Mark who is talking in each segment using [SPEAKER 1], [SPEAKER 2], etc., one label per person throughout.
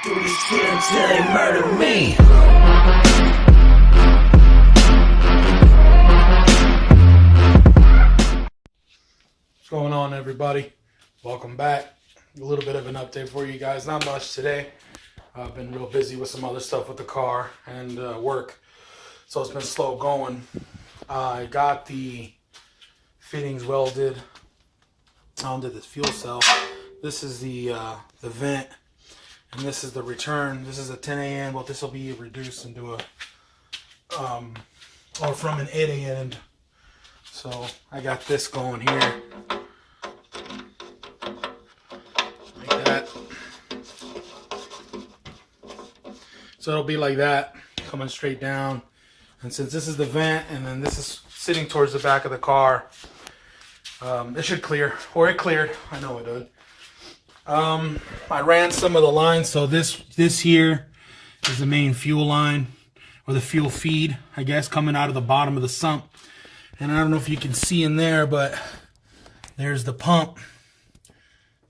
[SPEAKER 1] Do this shit until they murder me.
[SPEAKER 2] What's going on, everybody? Welcome back. A little bit of an update for you guys. Not much today. I've been real busy with some other stuff with the car and work, so it's been slow going. I got the fittings welded onto this fuel cell. This is the vent, and this is the return. This is a 10 a.m. Well, this will be reduced into a or from an 8 a.m. So I got this going here, like that. So it'll be like that, coming straight down. And since this is the vent, and then this is sitting towards the back of the car, it should clear, or it cleared. I know it did. I ran some of the lines, so this here is the main fuel line, or the fuel feed, I guess, coming out of the bottom of the sump. And I don't know if you can see in there, but there's the pump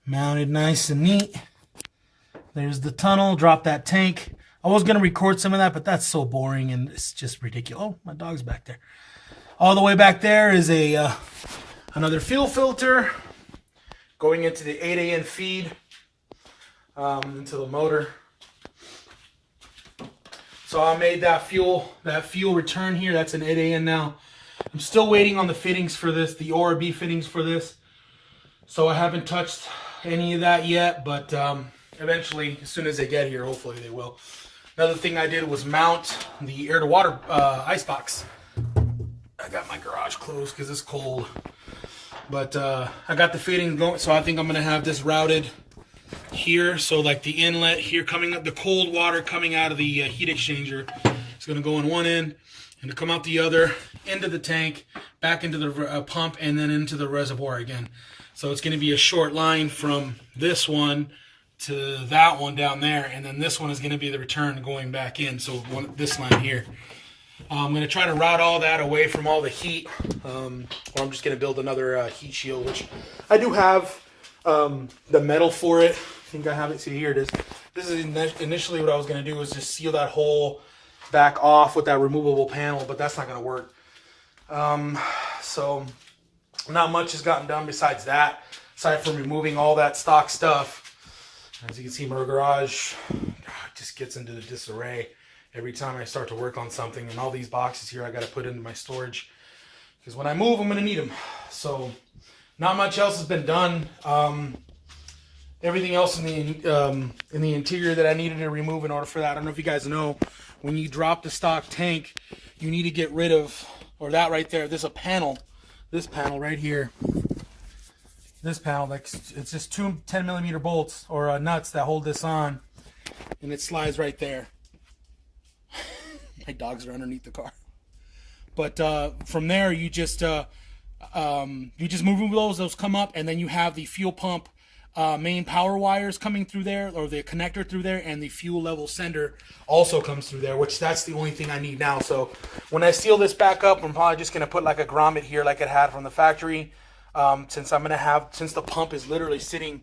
[SPEAKER 2] mounted nice and neat. There's the tunnel, drop that tank. I was going to record some of that, but that's so boring and it's just ridiculous. Oh, my dog's back there. All the way back there is a another fuel filter going into the 8 a.m. feed, into the motor. So I made that fuel return here. That's an 8 a.m. now. I'm still waiting on the fittings for this, the ORB fittings for this. So I haven't touched any of that yet, but eventually, as soon as they get here, hopefully they will. Another thing I did was mount the air-to-water ice box. I got my garage closed because it's cold. But I got the fitting going, so I think I'm going to have this routed here. So like the inlet here coming up, the cold water coming out of the heat exchanger is going to go in one end and to come out the other, into the tank, back into the pump, and then into the reservoir again. So it's going to be a short line from this one to that one down there, and then this one is going to be the return going back in. So this line here. I'm going to try to route all that away from all the heat, or I'm just going to build another heat shield, which I do have the metal for it. I think I have it. See, here it is. This is initially what I was going to do, is just seal that hole back off with that removable panel, but that's not going to work. So not much has gotten done besides that, aside from removing all that stock stuff. As you can see, my garage just gets into the disarray every time I start to work on something. And all these boxes here I got to put into my storage, because when I move, I'm going to need them. So not much else has been done. Everything else in the interior that I needed to remove in order for that. I don't know if you guys know, when you drop the stock tank, you need to get rid of, or that right there, there's a panel, this panel right here. This panel, like, it's just two 10-millimeter bolts or nuts that hold this on, and it slides right there. My dogs are underneath the car. But from there, you just move those come up, and then you have the fuel pump main power wires coming through there, or the connector through there, and the fuel level sender also comes through there, which that's the only thing I need now. So when I seal this back up, I'm probably just going to put like a grommet here like it had from the factory. Since the pump is literally sitting,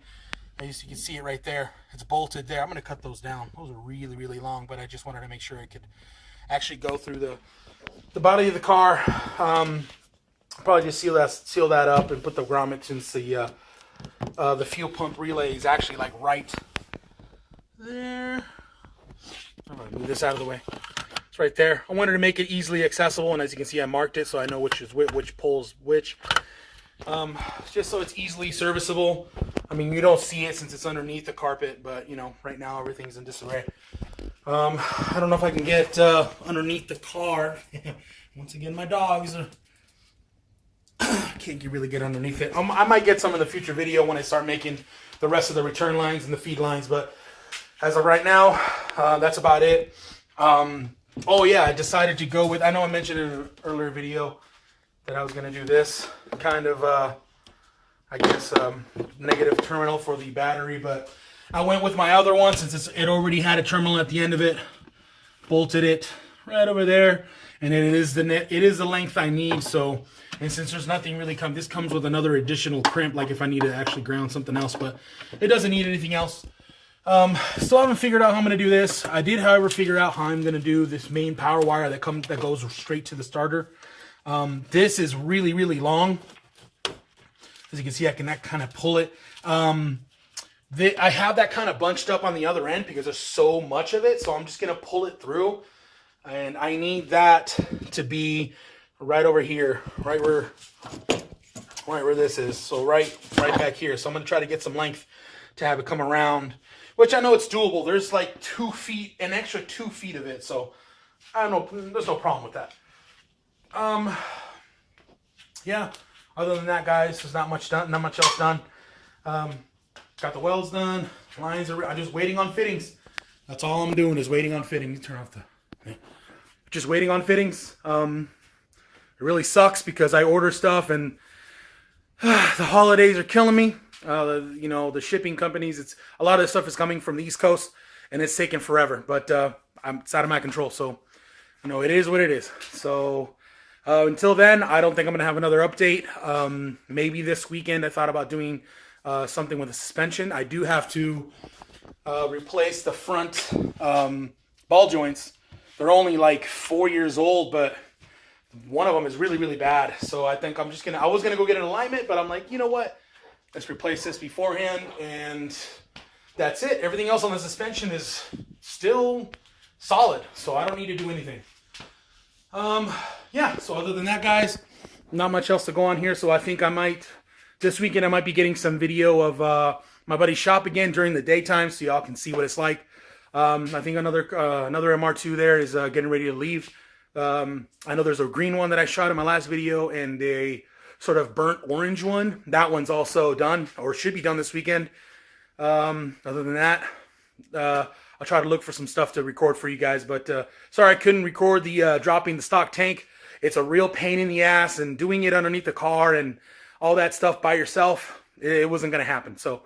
[SPEAKER 2] as you can see it right there, it's bolted there. I'm going to cut those down. Those are really, really long, but I just wanted to make sure I could actually go through the body of the car. Probably just seal that up and put the grommet, since the fuel pump relay is actually like right there. I'm going to move this out of the way. It's right there. I wanted to make it easily accessible, and as you can see, I marked it so I know which pulls which. Just so it's easily serviceable. I mean, you don't see it since it's underneath the carpet, but you know, right now everything's in disarray. I don't know if I can get underneath the car. Once again, my dogs are can't really get underneath it. I might get some in the future video when I start making the rest of the return lines and the feed lines, but as of right now, that's about it. Oh yeah, I decided to go with, I know I mentioned in an earlier video that I was going to do this kind of, I guess, negative terminal for the battery, but I went with my other one since it already had a terminal at the end of it, bolted it right over there, and it is the length I need. So, and since there's nothing really this comes with another additional crimp, like if I need to actually ground something else, but it doesn't need anything else. Still haven't figured out how I'm going to do this. I did, however, figure out how I'm going to do this main power wire that goes straight to the starter. This is really, really long. As you can see, I can kind of pull it. I have that kind of bunched up on the other end because there's so much of it. So I'm just going to pull it through. And I need that to be right over here, right where this is. So right back here. So I'm going to try to get some length to have it come around, which I know it's doable. There's like 2 feet, an extra 2 feet of it. So I don't know. There's no problem with that. Yeah. Other than that, guys, there's not much else done. Got the welds done. Lines are. I'm just waiting on fittings. That's all I'm doing is waiting on fittings. Turn off the. Just waiting on fittings. It really sucks because I order stuff and the holidays are killing me. You know, the shipping companies. It's a lot of the stuff is coming from the East Coast and it's taking forever. But it's out of my control. So, you know, it is what it is. So. Until then, I don't think I'm going to have another update. Maybe this weekend I thought about doing something with the suspension. I do have to replace the front ball joints. They're only like 4 years old, but one of them is really, really bad. So I think I'm just going to... I was going to go get an alignment, but I'm like, you know what? Let's replace this beforehand, and that's it. Everything else on the suspension is still solid, so I don't need to do anything. Yeah, so other than that, guys, not much else to go on here. So I think this weekend I might be getting some video of my buddy's shop again during the daytime so y'all can see what it's like. I think another MR2 there is getting ready to leave. I know there's a green one that I shot in my last video and a sort of burnt orange one. That one's also done or should be done this weekend. Other than that, I'll try to look for some stuff to record for you guys, but sorry I couldn't record the dropping the stock tank. It's a real pain in the ass, and doing it underneath the car and all that stuff by yourself, it wasn't going to happen. So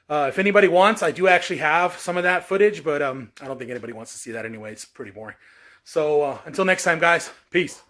[SPEAKER 2] if anybody wants, I do actually have some of that footage, but I don't think anybody wants to see that anyway. It's pretty boring. So until next time, guys, peace.